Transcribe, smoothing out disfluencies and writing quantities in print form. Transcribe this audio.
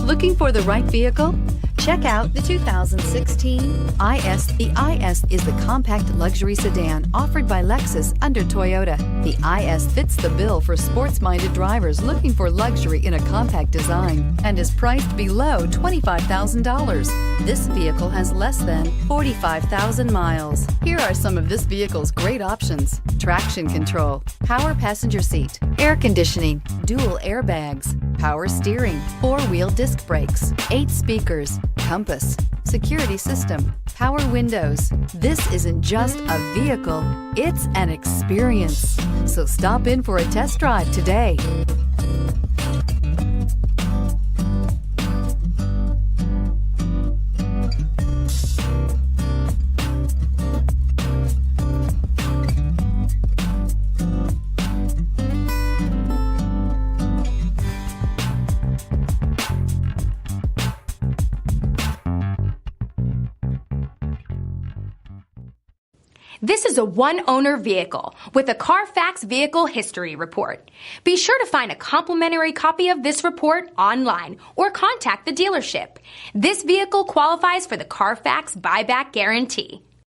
Looking for the right vehicle? Check out the 2016 IS. The IS is the compact luxury sedan offered by Lexus under Toyota. The IS fits the bill for sports-minded drivers looking for luxury in a compact design and is priced below $25,000. This vehicle has less than 45,000 miles. Here are some of this vehicle's great options: traction control, power passenger seat, air conditioning, dual airbags, power steering, four-wheel disc brakes, 8 speakers, compass, security system, power windows. This isn't just a vehicle, it's an experience. So stop in for a test drive today. This is a one-owner vehicle with a Carfax Vehicle History Report. Be sure to find a complimentary copy of this report online or contact the dealership. This vehicle qualifies for the Carfax Buyback Guarantee.